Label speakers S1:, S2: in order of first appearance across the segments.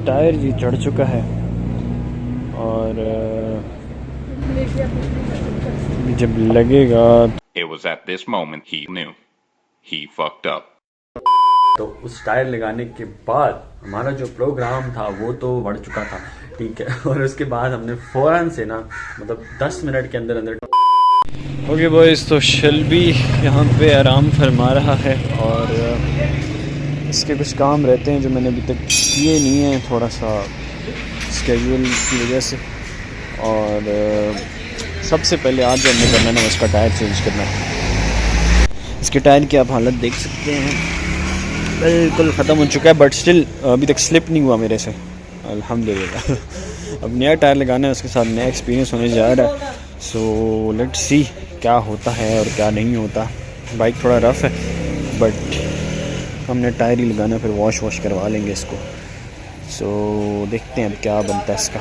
S1: Tyre जी चढ़ चुका है और जब लगेगा
S2: It was at this moment he knew. He fucked up.
S1: तो उस टायर लगाने के बाद हमारा जो प्रोग्राम था वो तो बढ़ चुका था, ठीक है। और उसके बाद हमने फ़ौरन से ना मतलब 10 मिनट के अंदर अंदर ओके बॉयज़, तो शेल्बी यहाँ पे आराम फरमा रहा है और इसके कुछ काम रहते हैं जो मैंने अभी तक किए नहीं हैं, थोड़ा सा स्केड्यूल की वजह से। और सबसे पहले आज जो हमने करना है उसका टायर चेंज करना है। इसके टायर की आप हालत देख सकते हैं, बिल्कुल ख़त्म हो चुका है, बट स्टिल अभी तक स्लिप नहीं हुआ मेरे से, अल्हम्दुलिल्लाह। अब नया टायर लगाना है, उसके साथ नया एक्सपीरियंस होने जा रहा है। सो लेट्स सी क्या होता है और क्या नहीं होता। बाइक थोड़ा रफ़ है बट हमने टायर ही लगाना, फिर वॉश करवा लेंगे इसको। सो देखते हैं अब क्या बनता है इसका।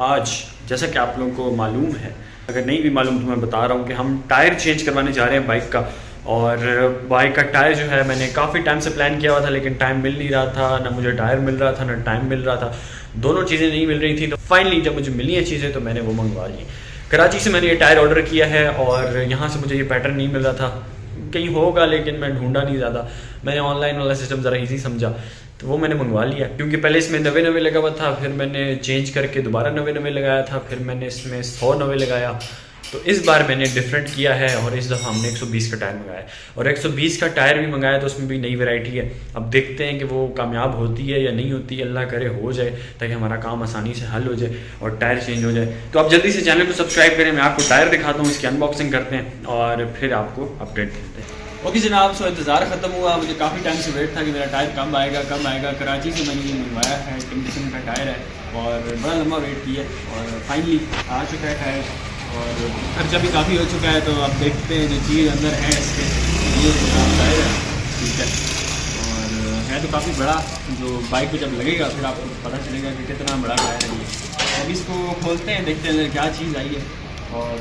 S1: आज जैसा कि आप लोगों को मालूम है, अगर नहीं भी मालूम तो मैं बता रहा हूँ कि हम टायर चेंज करवाने जा रहे हैं बाइक का। और बाइक का टायर जो है मैंने काफ़ी टाइम से प्लान किया हुआ था, लेकिन टाइम मिल नहीं रहा था, ना मुझे टायर मिल रहा था ना टाइम मिल रहा था, दोनों चीज़ें नहीं मिल रही थी। तो फाइनली जब मुझे मिली हैं चीज़ें तो मैंने वो मंगवा ली। कराची से मैंने ये टायर ऑर्डर किया है और यहाँ से मुझे ये पैटर्न नहीं मिल रहा था, कहीं होगा लेकिन मैं ढूंढा नहीं ज़्यादा। मैंने ऑनलाइन वाला सिस्टम ज़रा ईजी समझा तो वो मैंने मंगवा लिया, क्योंकि पहले इसमें 90 लगा हुआ था, फिर मैंने चेंज करके दोबारा 90 लगाया था, फिर मैंने इसमें 100 लगाया। तो इस बार मैंने डिफरेंट किया है और इस दफ़ा हमने 120 का टायर मंगाया है। और 120 का टायर भी मंगाया तो उसमें भी नई वैरायटी है। अब देखते हैं कि वो कामयाब होती है या नहीं होती, अल्लाह करे हो जाए ताकि हमारा काम आसानी से हल हो जाए और टायर चेंज हो जाए। तो आप जल्दी से चैनल को सब्सक्राइब करें, मैं आपको टायर दिखाता हूँ, इसकी अनबॉक्सिंग करते हैं और फिर आपको अपडेट देते हैं। ओके जनाब, सो इंतज़ार ख़त्म हुआ। मुझे काफ़ी टाइम से वेट था कि मेरा टायर कब आएगा। कराची से मैंने ये मंगवाया है, टिमसन का टायर है और बड़ा लंबा वेट किया और फाइनली आ चुका है टायर। और खर्चा भी काफ़ी हो चुका है, तो आप देखते हैं जो चीज़ अंदर है इसके, ये टायर है, ठीक है। और है तो काफ़ी बड़ा, जो बाइक पे जब लगेगा फिर आपको पता चलेगा कि कितना बड़ा टायर है ये। अब इसको खोलते हैं, देखते हैं क्या चीज़ आई है। और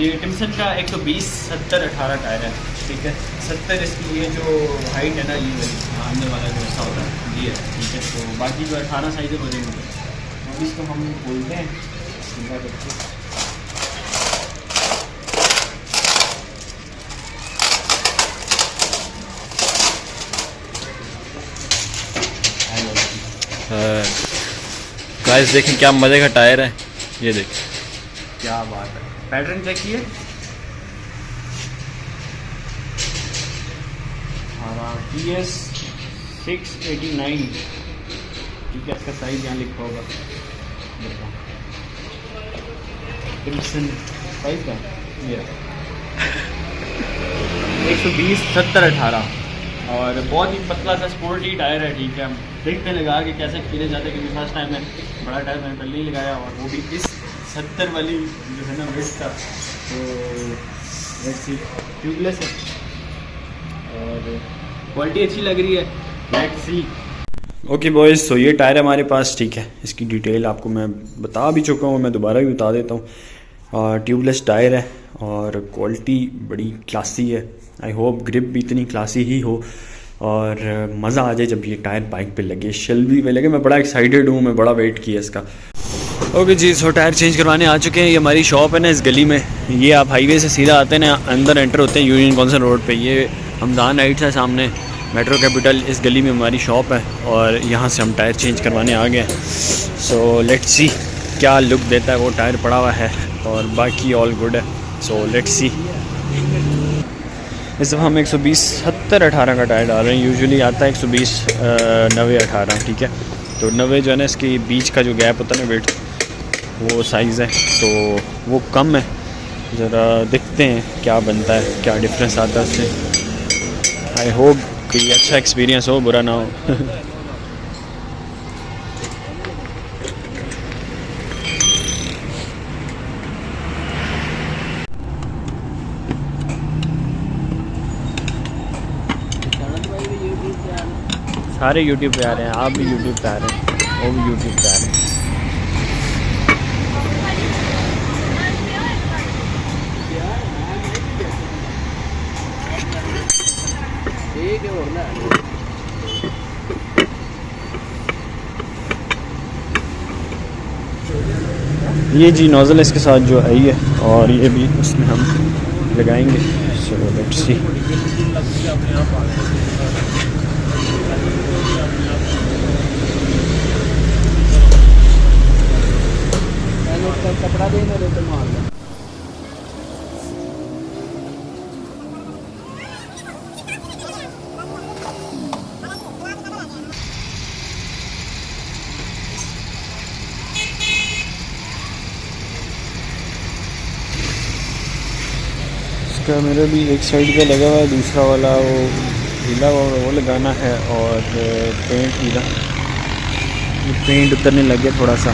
S1: ये टिमसन का 120 70 18 टायर है, ठीक है। 70 इसकी ये जो हाइट है ना, ये अंदर वाला जो ऐसा होता है ये है, ठीक है। तो बाकी जो 18 साइज़ हो जाएंगे। अब इसको हम खोलते हैं सीधा करके।
S3: गाइस देखें क्या मज़े का टायर है, ये देखें
S1: क्या बात है। पैटर्न चेक किए, हमारा PS 689, ठीक है। इसका साइज़ यहाँ लिखा होगा, टिमसन साइज़ का ये 120 70 18 और बहुत ही पतला सा स्पोर्टी टायर है, ठीक है। हम देखते हैं लगा के कैसे खेले जाते हैं, क्योंकि फर्स्ट टाइम में बड़ा टायर मैंने पहले ही लगाया और वो भी इस 70 वाली जो है ना वेस्ट का। तो ट्यूबलेस है और क्वालिटी अच्छी लग रही है, लेट्स सी। ओके बॉयज़, तो ये टायर है हमारे पास, ठीक है। इसकी डिटेल आपको मैं बता भी चुका हूँ, मैं दोबारा भी बता देता हूँ। ट्यूबलेस टायर है और क्वालिटी बड़ी क्लासी है। आई होप ग्रिप भी इतनी क्लासी ही हो और मज़ा आ जाए जब ये टायर बाइक पे लगे, शेल्बी पे लगे। मैं बड़ा एक्साइटेड हूँ, मैं बड़ा वेट किया इसका। ओके जी, सो टायर चेंज करवाने आ चुके हैं। ये हमारी शॉप है ना इस गली में, ये आप हाईवे से सीधा आते हैं ना, अंदर एंटर होते हैं यूनियन कौंसल रोड पे। ये हमदान हाइट्स है सामने, मेट्रो कैपिटल, इस गली में हमारी शॉप है और यहाँ से हम टायर चेंज करवाने आ गए। सो लेट्स सी क्या लुक देता है वो टायर पड़ा हुआ है और बाकी ऑल गुड है। So let's see. इस दफ़ा हम 120 70 18 का टायर डाल रहे हैं। यूजुअली आता है 120 90 18, ठीक है। तो 90 जो है ना, इसकी बीच का जो गैप होता है ना वेट, वो साइज़ है तो वो कम है। ज़रा देखते हैं क्या बनता है, क्या डिफरेंस आता है उससे। आई होप कि अच्छा एक्सपीरियंस हो, बुरा ना हो। सारे यूट्यूब पे आ रहे हैं, आप भी यूट्यूब पे आ रहे हैं, वो भी यूट्यूब पे आ रहे हैं। ये जी नोज़ल इसके साथ जो आई है और ये भी उसमें हम लगाएंगे। चलो लेट्स सी।
S4: कपड़ा देना दे तो मार लो।
S1: इसका मेरा भी एक साइड का लगा हुआ है, दूसरा वाला वो ढीला वो लगाना है और पेंट ढीला, ये पेंट उतरने लग गया थोड़ा सा।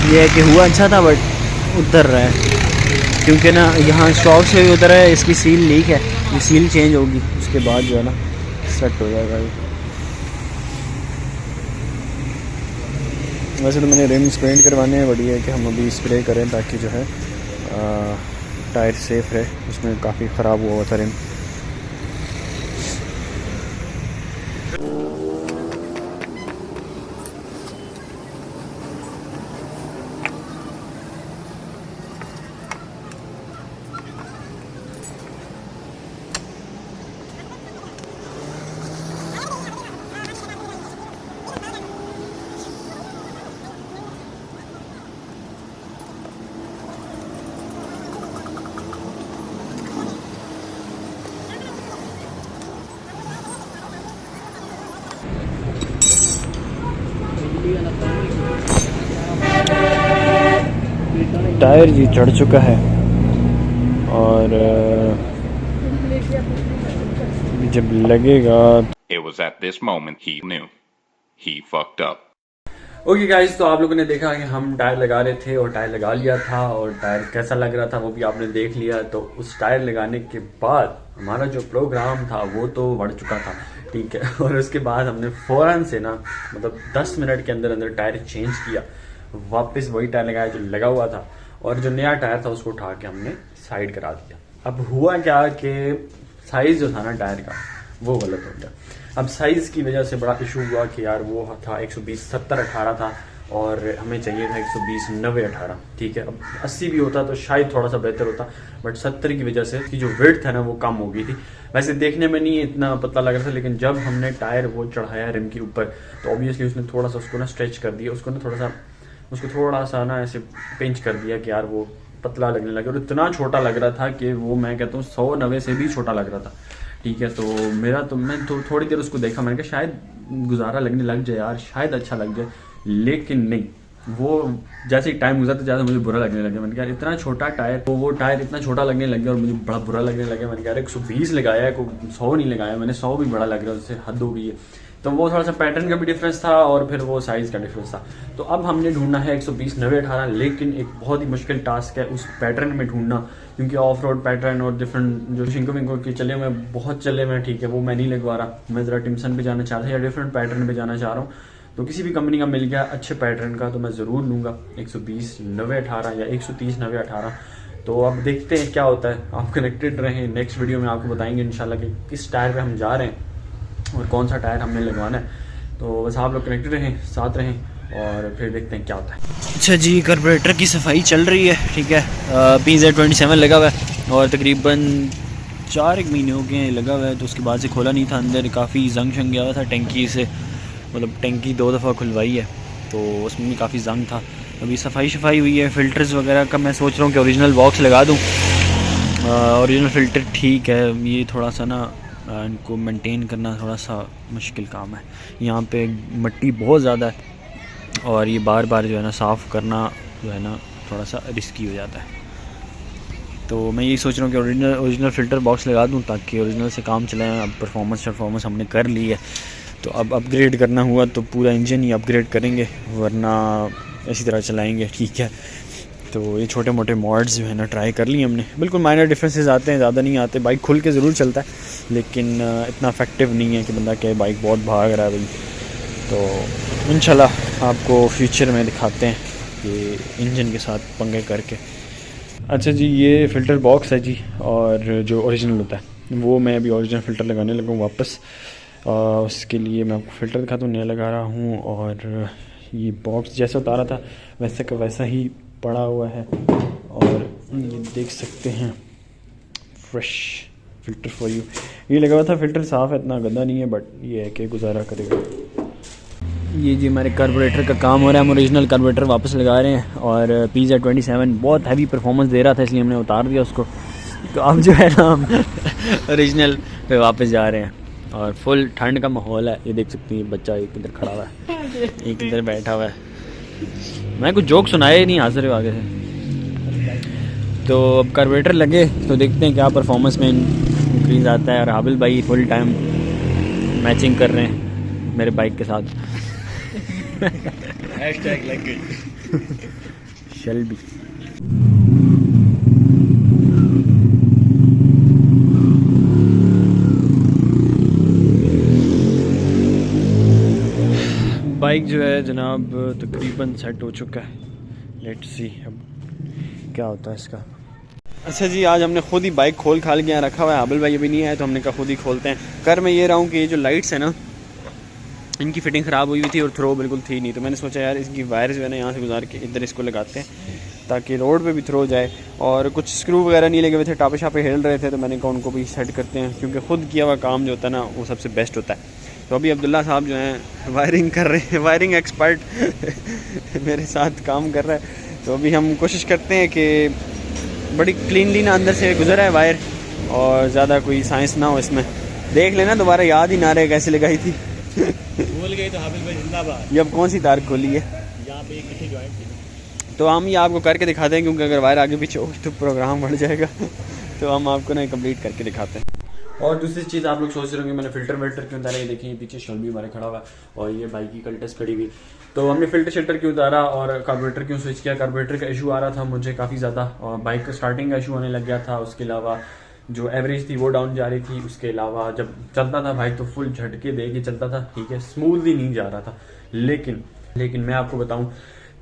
S1: ये है कि हुआ अच्छा था बट उतर रहा है क्योंकि ना यहाँ स्टॉक से भी उतर रहा है। इसकी सील लीक है, ये सील चेंज होगी उसके बाद जो है ना सेट हो जाएगा ये। वैसे तो मैंने रिम्स पेंट करवाने हैं, बढ़िया है कि हम अभी स्प्रे करें ताकि जो है टायर सेफ रहे। उसमें काफ़ी ख़राब हुआ था रिम। टायर जी चढ़ चुका है और जब लगेगा।
S2: It was at this moment he knew. He fucked up.
S1: Okay guys, तो आप लोगों ने देखा कि हम टायर लगा रहे थे और टायर लगा लिया था और टायर कैसा लग रहा था वो भी आपने देख लिया। तो उस टायर लगाने के बाद हमारा जो प्रोग्राम था वो तो बढ़ चुका था, ठीक है। और उसके बाद हमने फ़ौरन से ना मतलब 10 मिनट के अंदर अंदर टायर चेंज किया, वापस वही टायर लगाया जो लगा हुआ था और जो नया टायर था उसको उठा के हमने साइड करा दिया। अब हुआ क्या कि साइज़ जो था ना टायर का वो गलत हो गया। अब साइज़ की वजह से बड़ा इशू हुआ कि यार वो था 120 70 18 था और हमें चाहिए था 120 90 18, ठीक है। अब 80 भी होता तो शायद थोड़ा सा बेहतर होता, बट 70 की वजह से इसकी जो वेट था ना वो कम हो गई थी। वैसे देखने में नहीं इतना पतला लग रहा था, लेकिन जब हमने टायर वो चढ़ाया रिम के ऊपर तो ऑब्वियसली उसने थोड़ा सा उसको ना स्ट्रेच कर दिया, उसको थोड़ा सा ना ऐसे पिंच कर दिया कि यार वो पतला लगने लगा और इतना छोटा लग रहा था कि वो मैं कहता हूँ 100 90 से भी छोटा लग रहा था, ठीक है। तो मैं थोड़ी देर उसको देखा, मैंने कहा शायद गुजारा लगने लग जाए यार, शायद अच्छा लग जाए, लेकिन नहीं। वो जैसे ही टाइम गुजरता ज़्यादा मुझे बुरा लगने लगा। मैंने कहा इतना छोटा टायर, तो वो टायर इतना छोटा लगने लग गया और मुझे बड़ा बुरा लगने लगा। मैंने कहा 120 लगाया है, 100 नहीं लगाया मैंने, 100 भी बड़ा लग रहा है, उससे हद हो गई है। तो वो थोड़ा सा पैटर्न का भी डिफरेंस था और फिर वो साइज़ का डिफरेंस था। तो अब हमने ढूंढना है 120 90 18, लेकिन एक बहुत ही मुश्किल टास्क है उस पैटर्न में ढूंढना, क्योंकि ऑफ रोड पैटर्न और डिफरेंट जो शिंको विंको के चले हुए बहुत चले हुए, ठीक है, वो मैं नहीं लगवा रहा। मैं ज़रा टिम्सन पे जाना चाह रहा था या डिफरेंट पैटर्न पे जाना चाह रहा हूँ। तो किसी भी कंपनी का मिल गया अच्छे पैटर्न का तो मैं ज़रूर लूँगा 120 90 18 या 130 90 18। तो अब देखते हैं क्या होता है। आप कनेक्टेड रहें, नेक्स्ट वीडियो में आपको बताएंगे इंशाल्लाह कि किस टायर पे हम जा रहे हैं और कौन सा टायर हमने लगवाना है। तो बस आप लोग कनेक्टेड रहें, साथ रहें और फिर देखते हैं क्या होता है। अच्छा जी, कार्बोरेटर की सफाई चल रही है, ठीक है। PZ27 लगा हुआ है और तकरीबन 4 महीने हो गए लगा हुआ है। तो उसके बाद से खोला नहीं था, अंदर काफ़ी जंग शंग गया हुआ था टैंकी से, मतलब टैंकी 2 दफ़ा खुलवाई है तो उसमें भी काफ़ी जंग था। अभी सफाई हुई है। फ़िल्टर्स वगैरह का मैं सोच रहा हूँ कि ओरिजिनल बॉक्स लगा दूँ। ओरिजिनल फ़िल्टर ठीक है, ये थोड़ा सा ना इनको मेंटेन करना थोड़ा सा मुश्किल काम है। यहाँ पे मिट्टी बहुत ज़्यादा है और ये बार बार जो है ना साफ़ करना जो है ना थोड़ा सा रिस्की हो जाता है। तो मैं यही सोच रहा हूँ कि ओरिजिनल फ़िल्टर बॉक्स लगा दूँ ताकि ओरिजिनल से काम चलाएं। अब परफॉर्मेंस हमने कर ली है, तो अब अपग्रेड करना हुआ तो पूरा इंजन ही अपग्रेड करेंगे, वरना इसी तरह चलाएँगे, ठीक है। तो ये छोटे मोटे मॉड्स जो है ना ट्राई कर लिए हमने। बिल्कुल माइनर डिफरेंसेस आते हैं, ज़्यादा नहीं आते। बाइक खुल के ज़रूर चलता है लेकिन इतना इफेक्टिव नहीं है कि बंदा कहे बाइक बहुत भाग रहा है भाई। तो इंशाल्लाह आपको फ्यूचर में दिखाते हैं कि इंजन के साथ पंगे करके। अच्छा जी, ये फ़िल्टर बॉक्स है जी, और जो ओरिजिनल होता है वो मैं अभी ओरिजिनल फ़िल्टर लगाने लगा हूँ वापस। उसके लिए मैं आपको फ़िल्टर दिखाता हूँ, नया लगा रहा हूँ। और ये बॉक्स जैसा उतारा था वैसे का वैसा ही पड़ा हुआ है, और ये देख सकते हैं फ्रेश फ़िल्टर फॉर यू। ये लगा हुआ था, फ़िल्टर साफ़ है, इतना गंदा नहीं है, बट ये है कि गुजारा करेगा। ये जी हमारे कार्बोरेटर का काम हो रहा है, हम ओरिजिनल कार्बोरेटर वापस लगा रहे हैं, और PZ27 बहुत हैवी परफॉर्मेंस दे रहा था इसलिए हमने उतार दिया उसको। तो अब जो है ना हम ओरिजिनल पे वापस जा रहे हैं, और फुल ठंड का माहौल है। ये देख सकते हैं बच्चा एक इधर खड़ा हुआ है, एक इधर बैठा हुआ है। मैं कुछ जोक सुनाया ही नहीं हाजिर आगे से। तो अब कार्बोरेटर लगे तो देखते हैं क्या परफॉर्मेंस में इंक्रीज़ आता है। और हाबिल भाई फुल टाइम मैचिंग कर रहे हैं मेरे बाइक के साथ। शेल्बी बाइक जो है जनाब तकरीबन सेट हो चुका है। लेट्स सी अब क्या होता है इसका। अच्छा जी, आज हमने खुद ही बाइक खोल खाल के यहाँ रखा हुआ है। हाबिल भाई अभी नहीं आए तो हमने कहा खुद ही खोलते हैं। कर मैं ये रहा हूँ कि ये जो लाइट्स है ना, इनकी फिटिंग ख़राब हुई हुई थी और थ्रो बिल्कुल थी नहीं, तो मैंने सोचा यार इसकी वायर जो है ना यहाँ से गुजार के इधर इसको लगाते हैं ताकि रोड पे भी थ्रो जाए। और कुछ स्क्रू वगैरह नहीं लगे हुए थे, टापे शापे हिल रहे थे, तो मैंने कहा उनको भी सेट करते हैं, क्योंकि ख़ुद किया हुआ काम जो होता है ना वो सबसे बेस्ट होता है। तो अभी अब्दुल्ला साहब जो हैं वायरिंग कर रहे हैं, वायरिंग एक्सपर्ट मेरे साथ काम कर रहा है। तो अभी हम कोशिश करते हैं कि बड़ी क्लीनली ना अंदर से गुजरा है वायर, और ज़्यादा कोई साइंस ना हो इसमें। देख लेना दोबारा याद ही ना रहे कैसे लगाई थी।
S4: भूल गई तो हाबिल भाई जिंदाबाद।
S1: ये अब कौन सी तार खोली है?
S4: यहाँ पे एक इकट्ठी जॉइंट थी,
S1: तो हम ये आपको करके दिखाते हैं, क्योंकि अगर वायर आगे पीछे होगी तो प्रोग्राम बढ़ जाएगा। तो हम आपको ना कंप्लीट करके दिखाते हैं। और दूसरी चीज़ आप लोग सोच रहे होंगे मैंने फ़िल्टर वेल्टर क्यों उतारा। ये देखिए पीछे शोल्बी हमारे खड़ा हुआ और ये बाइक की कल्टस खड़ी हुई। तो हमने फ़िल्टर शेल्टर क्यों उतारा और कार्बोरेटर क्यों स्विच किया। कार्बोरेटर का इशू आ रहा था मुझे काफ़ी ज़्यादा, और बाइक का स्टार्टिंग का इशू होने लग गया था। उसके अलावा जो एवरेज थी वो डाउन जा रही थी। उसके अलावा जब चलता था भाई तो फुल झटके दे के चलता था, ठीक है, स्मूथली नहीं जा रहा था। लेकिन मैं आपको बताऊं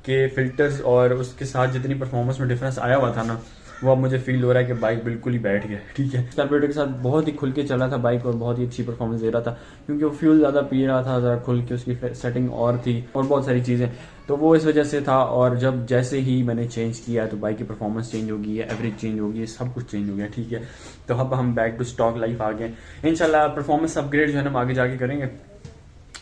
S1: कि फ़िल्टर्स और उसके साथ जितनी परफॉर्मेंस में डिफरेंस आया हुआ था ना, वो अब मुझे फील हो रहा है कि बाइक बिल्कुल ही बैठ गया, ठीक है। कार्बोरेटर के साथ बहुत ही खुल के चला था बाइक और बहुत ही अच्छी परफॉर्मेंस दे रहा था, क्योंकि वो फ्यूल ज़्यादा पी रहा था, ज़रा खुल के उसकी सेटिंग और थी और बहुत सारी चीज़ें, तो वो इस वजह से था। और जब जैसे ही मैंने चेंज किया तो बाइक की परफॉर्मेंस चेंज हो गई है, एवरेज चेंज हो गई है, सब कुछ चेंज हो गया, ठीक है। तो अब हम बैक टू स्टॉक लाइफ आ गए। इंशाल्लाह परफॉर्मेंस अपग्रेड जो है ना हम आगे जाके करेंगे।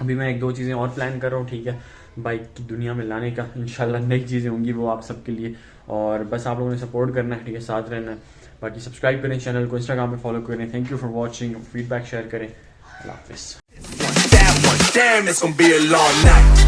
S1: अभी मैं 1-2 चीज़ें और प्लान कर रहा हूँ, ठीक है, बाइक की दुनिया में लाने का। इंशाल्लाह नई चीज़ें होंगी वो आप सबके लिए, और बस आप लोगों ने सपोर्ट करना है, ठीक है, साथ रहना है। बाकी सब्सक्राइब करें चैनल को, इंस्टाग्राम पे फॉलो करें। Thank you for watching, feedback share करें। अल्लाह हाफिज़।
S5: Damn, it's gonna be a long night.